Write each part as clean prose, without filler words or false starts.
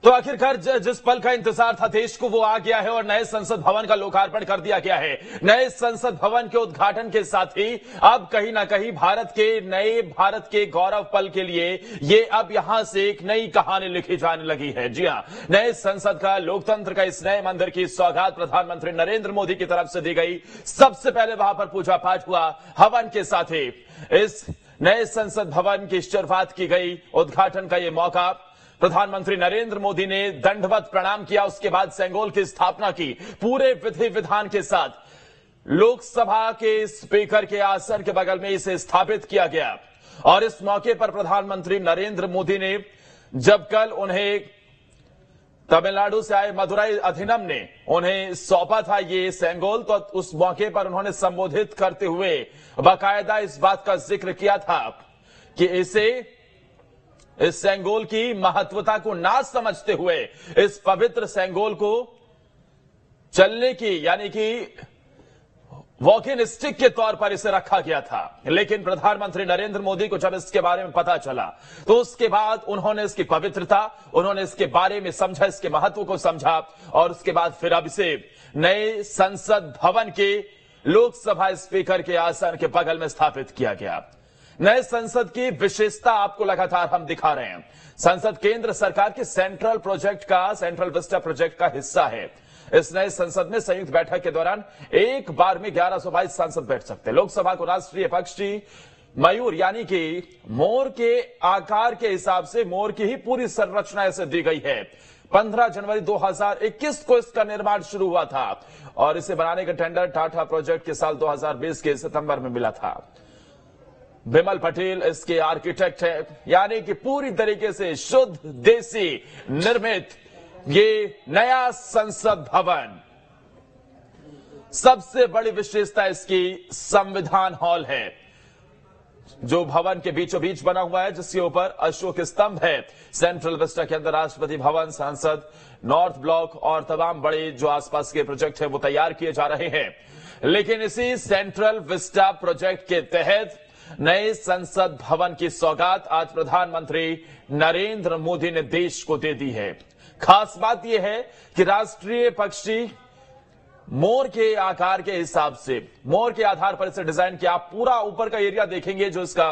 तो आखिरकार जिस पल का इंतजार था देश को वो आ गया है और नए संसद भवन का लोकार्पण कर दिया गया है। नए संसद भवन के उद्घाटन के साथ ही अब कहीं ना कहीं भारत के गौरव पल के लिए ये अब यहां से एक नई कहानी लिखी जाने लगी है। जी हां, नए संसद का, लोकतंत्र का इस नए मंदिर की सौगात प्रधानमंत्री नरेंद्र मोदी की तरफ से दी गई। सबसे पहले वहां पर पूजा पाठ हुआ, हवन के साथ ही इस नए संसद भवन की शुरुआत की गई। उद्घाटन का यह मौका प्रधानमंत्री नरेंद्र मोदी ने दंडवत प्रणाम किया। उसके बाद सेंगोल की स्थापना की पूरे विधि विधान के साथ। लोकसभा के स्पीकर के आसन के बगल में इसे स्थापित किया गया और इस मौके पर प्रधानमंत्री नरेंद्र मोदी ने, जब कल उन्हें तमिलनाडु से आए मदुराई अधिनम ने उन्हें सौंपा था ये सेंगोल, तो उस मौके पर उन्होंने संबोधित करते हुए बाकायदा इस बात का जिक्र किया था कि इस सेंगोल की महत्वता को ना समझते हुए इस पवित्र सेंगोल को चलने की, यानी कि वॉकिंग स्टिक के तौर पर इसे रखा गया था। लेकिन प्रधानमंत्री नरेंद्र मोदी को जब इसके बारे में पता चला तो उसके बाद उन्होंने इसकी पवित्रता, उन्होंने इसके बारे में समझा, इसके महत्व को समझा और उसके बाद फिर अब इसे नए संसद भवन के लोकसभा स्पीकर के आसन के बगल में स्थापित किया गया। नए संसद की विशेषता आपको लगातार हम दिखा रहे हैं। संसद केंद्र सरकार के सेंट्रल विस्टा प्रोजेक्ट का हिस्सा है। इस नए संसद में संयुक्त बैठक के दौरान एक बार में 1122 सांसद बैठ सकते हैं। लोकसभा को राष्ट्रीय पक्षी मयूर, यानी कि मोर के आकार के हिसाब से मोर की ही पूरी संरचना इसे दी गई है। 15 जनवरी 2021 को इसका निर्माण शुरू हुआ था और इसे बनाने का टेंडर टाटा प्रोजेक्ट के साल 2020 के सितंबर में मिला था। बिमल पटेल इसके आर्किटेक्ट है, यानी कि पूरी तरीके से शुद्ध देसी निर्मित ये नया संसद भवन। सबसे बड़ी विशेषता इसकी संविधान हॉल है, जो भवन के बीचों बीच बना हुआ है, जिसके ऊपर अशोक स्तंभ है। सेंट्रल विस्टा के अंदर राष्ट्रपति भवन, संसद, नॉर्थ ब्लॉक और तमाम बड़े जो आसपास के प्रोजेक्ट है वो तैयार किए जा रहे हैं। लेकिन इसी सेंट्रल विस्टा प्रोजेक्ट के तहत नए संसद भवन की सौगात आज प्रधानमंत्री नरेंद्र मोदी ने देश को दे दी है। खास बात यह है कि राष्ट्रीय पक्षी मोर के आकार के हिसाब से, मोर के आधार पर इसे डिजाइन किया। आप पूरा ऊपर का एरिया देखेंगे, जो इसका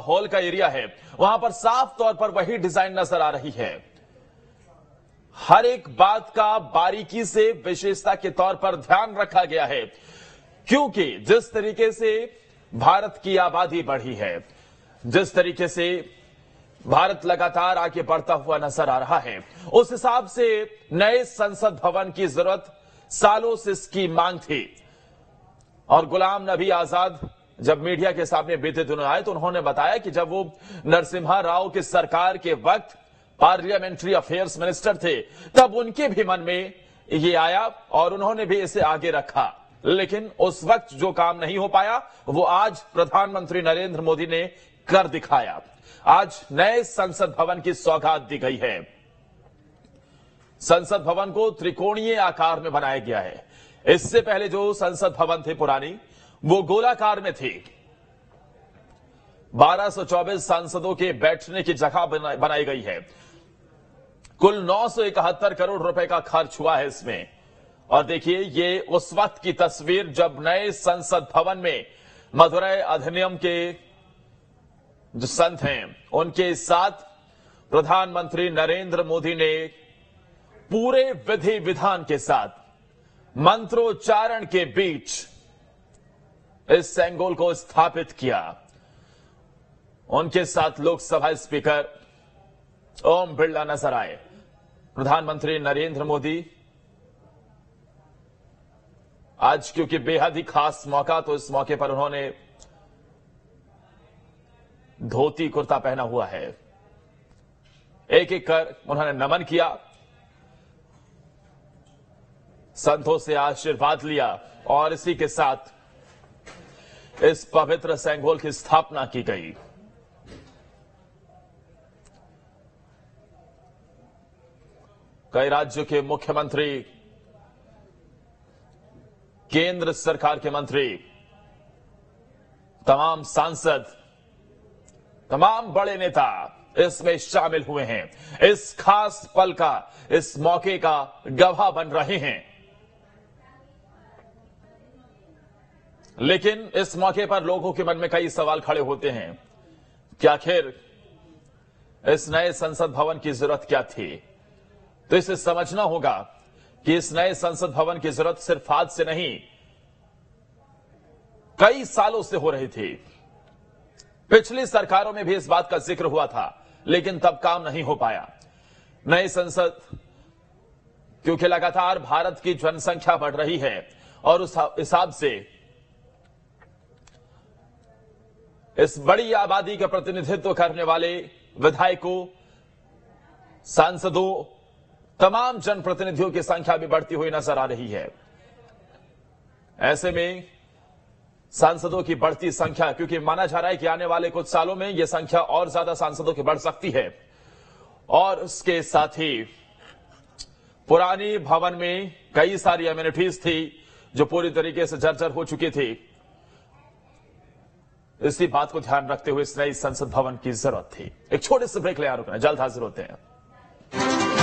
हॉल का एरिया है, वहां पर साफ तौर पर वही डिजाइन नजर आ रही है। हर एक बात का बारीकी से विशेषता के तौर पर ध्यान रखा गया है, क्योंकि जिस तरीके से भारत की आबादी बढ़ी है, जिस तरीके से भारत लगातार आगे बढ़ता हुआ नजर आ रहा है, उस हिसाब से नए संसद भवन की जरूरत सालों से इसकी मांग थी। और गुलाम नबी आजाद जब मीडिया के सामने बीते दिनों आए तो उन्होंने बताया कि जब वो नरसिम्हा राव की सरकार के वक्त पार्लियामेंट्री अफेयर्स मिनिस्टर थे, तब उनके भी मन में ये आया और उन्होंने भी इसे आगे रखा। लेकिन उस वक्त जो काम नहीं हो पाया वो आज प्रधानमंत्री नरेंद्र मोदी ने कर दिखाया। आज नए संसद भवन की सौगात दी गई है। संसद भवन को त्रिकोणीय आकार में बनाया गया है। इससे पहले जो संसद भवन थे पुरानी, वो गोलाकार में थी। 1224 सांसदों के बैठने की जगह बनाई गई है। कुल 971 करोड़ रुपए का खर्च हुआ है इसमें। और देखिए, ये उस वक्त की तस्वीर जब नए संसद भवन में मदुराई अधिनियम के जो संत हैं उनके साथ प्रधानमंत्री नरेंद्र मोदी ने पूरे विधि विधान के साथ मंत्रोच्चारण के बीच इस सेंगोल को स्थापित किया। उनके साथ लोकसभा स्पीकर ओम बिरला नजर आए। प्रधानमंत्री नरेंद्र मोदी आज क्योंकि बेहद ही खास मौका, तो इस मौके पर उन्होंने धोती कुर्ता पहना हुआ है। एक एक कर उन्होंने नमन किया, संतों से आशीर्वाद लिया और इसी के साथ इस पवित्र सेंगोल की स्थापना की गई। कई राज्यों के मुख्यमंत्री, केंद्र सरकार के मंत्री, तमाम सांसद, तमाम बड़े नेता इसमें शामिल हुए हैं, इस खास पल का, इस मौके का गवाह बन रहे हैं। लेकिन इस मौके पर लोगों के मन में कई सवाल खड़े होते हैं कि आखिर इस नए संसद भवन की जरूरत क्या थी। तो इसे समझना होगा कि इस नए संसद भवन की जरूरत सिर्फ आज से नहीं, कई सालों से हो रही थी। पिछली सरकारों में भी इस बात का जिक्र हुआ था, लेकिन तब काम नहीं हो पाया। नई संसद, क्योंकि लगातार भारत की जनसंख्या बढ़ रही है और उस हिसाब से इस बड़ी आबादी का प्रतिनिधित्व करने वाले विधायकों, सांसदों, तमाम जनप्रतिनिधियों की संख्या भी बढ़ती हुई नजर आ रही है। ऐसे में सांसदों की बढ़ती संख्या, क्योंकि माना जा रहा है कि आने वाले कुछ सालों में यह संख्या और ज्यादा सांसदों की बढ़ सकती है, और उसके साथ ही पुरानी भवन में कई सारी एमिनिटीज थी जो पूरी तरीके से जर्जर हो चुकी थी। इसी बात को ध्यान रखते हुए इस नई संसद भवन की जरूरत थी। एक छोटे से ब्रेक ले आ रुकना, जल्द हाजिर होते हैं।